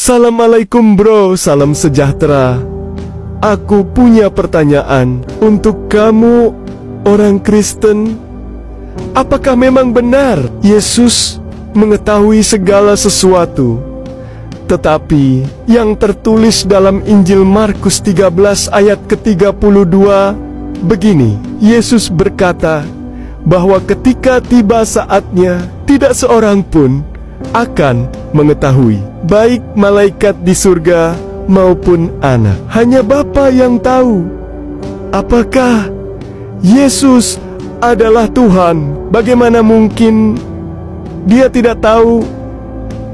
Assalamualaikum bro, salam sejahtera. Aku punya pertanyaan untuk kamu, orang Kristen. Apakah memang benar Yesus mengetahui segala sesuatu? Tetapi yang tertulis dalam Injil Markus 13 ayat ke-32 begini, Yesus berkata bahwa ketika tiba saatnya, tidak seorang pun akan mengetahui, baik malaikat di surga maupun anak. Hanya Bapa yang tahu. Apakah Yesus adalah Tuhan? Bagaimana mungkin Dia tidak tahu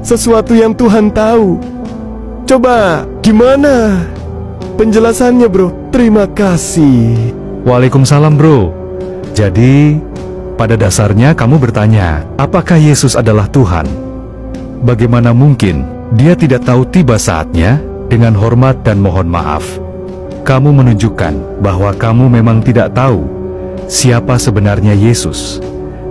sesuatu yang Tuhan tahu? Coba, gimana penjelasannya bro? Terima kasih. Waalaikumsalam bro. Jadi, pada dasarnya kamu bertanya, apakah Yesus adalah Tuhan? Bagaimana mungkin Dia tidak tahu tiba saatnya? Dengan hormat dan mohon maaf, kamu menunjukkan bahwa kamu memang tidak tahu siapa sebenarnya Yesus.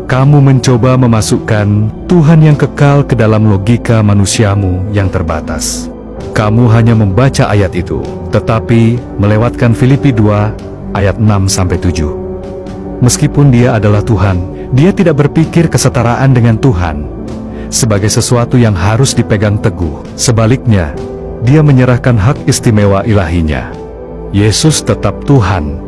Kamu mencoba memasukkan Tuhan yang kekal ke dalam logika manusiamu yang terbatas. Kamu hanya membaca ayat itu, tetapi melewatkan Filipi 2 ayat 6-7. Meskipun Dia adalah Tuhan, Dia tidak berpikir kesetaraan dengan Tuhan sebagai sesuatu yang harus dipegang teguh. Sebaliknya, Dia menyerahkan hak istimewa ilahinya. Yesus tetap Tuhan.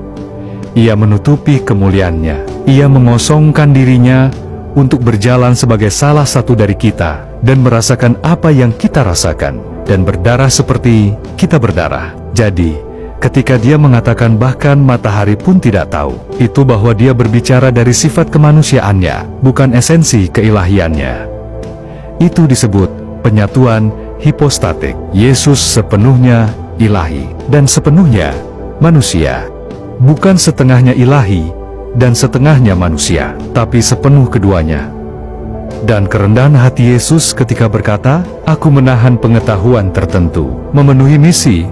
Ia menutupi kemuliaannya. Ia mengosongkan dirinya untuk berjalan sebagai salah satu dari kita dan merasakan apa yang kita rasakan dan berdarah seperti kita berdarah. Jadi, ketika Dia mengatakan bahkan matahari pun tidak tahu, itu bahwa Dia berbicara dari sifat kemanusiaannya, bukan esensi keilahiannya. Itu disebut penyatuan hipostatik. Yesus sepenuhnya ilahi dan sepenuhnya manusia. Bukan setengahnya ilahi dan setengahnya manusia, tapi sepenuh keduanya. Dan kerendahan hati Yesus ketika berkata, "Aku menahan pengetahuan tertentu, memenuhi misi,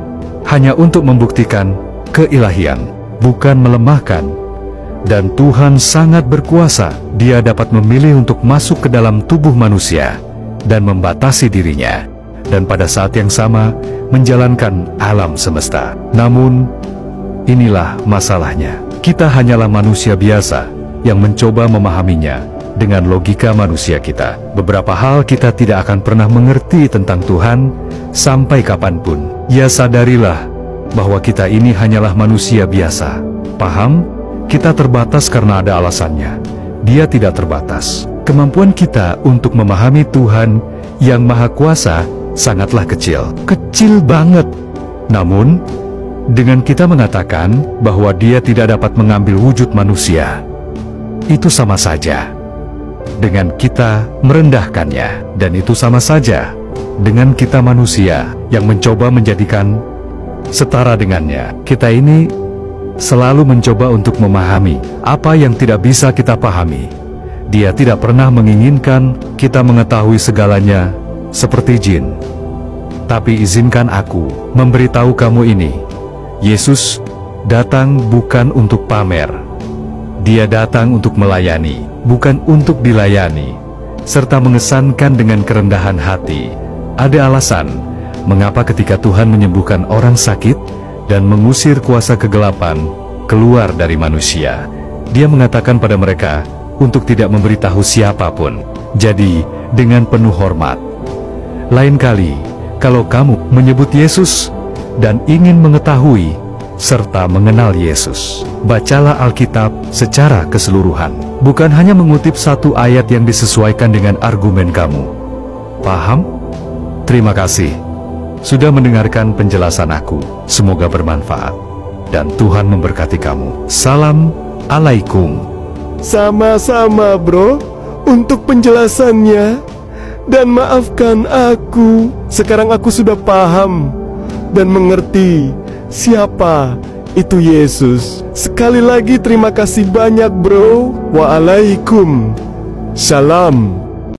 hanya untuk membuktikan keilahian, bukan melemahkan." Dan Tuhan sangat berkuasa. Dia dapat memilih untuk masuk ke dalam tubuh manusia dan membatasi dirinya, dan pada saat yang sama menjalankan alam semesta. Namun, inilah masalahnya. Kita hanyalah manusia biasa yang mencoba memahaminya dengan logika manusia kita. Beberapa hal kita tidak akan pernah mengerti tentang Tuhan sampai kapanpun. Ya, sadarilah bahwa kita ini hanyalah manusia biasa. Paham? Kita terbatas karena ada alasannya. Dia tidak terbatas. Kemampuan kita untuk memahami Tuhan yang Maha Kuasa sangatlah kecil. Kecil banget. Namun, dengan kita mengatakan bahwa Dia tidak dapat mengambil wujud manusia, itu sama saja dengan kita merendahkannya. Dan itu sama saja dengan kita manusia yang mencoba menjadikan setara dengannya. Kita ini selalu mencoba untuk memahami apa yang tidak bisa kita pahami. Dia tidak pernah menginginkan kita mengetahui segalanya seperti jin. Tapi izinkan aku memberitahu kamu ini. Yesus datang bukan untuk pamer. Dia datang untuk melayani, bukan untuk dilayani, serta mengesankan dengan kerendahan hati. Ada alasan mengapa ketika Tuhan menyembuhkan orang sakit dan mengusir kuasa kegelapan keluar dari manusia, Dia mengatakan pada mereka untuk tidak memberitahu siapapun. Jadi, dengan penuh hormat. Lain kali, kalau kamu menyebut Yesus dan ingin mengetahui serta mengenal Yesus, bacalah Alkitab secara keseluruhan. Bukan hanya mengutip satu ayat yang disesuaikan dengan argumen kamu. Paham? Terima kasih sudah mendengarkan penjelasan aku. Semoga bermanfaat dan Tuhan memberkati kamu. Salam alaikum. Sama-sama bro, untuk penjelasannya. Dan maafkan aku, sekarang aku sudah paham dan mengerti siapa itu Yesus. Sekali lagi terima kasih banyak bro. Waalaikum salam.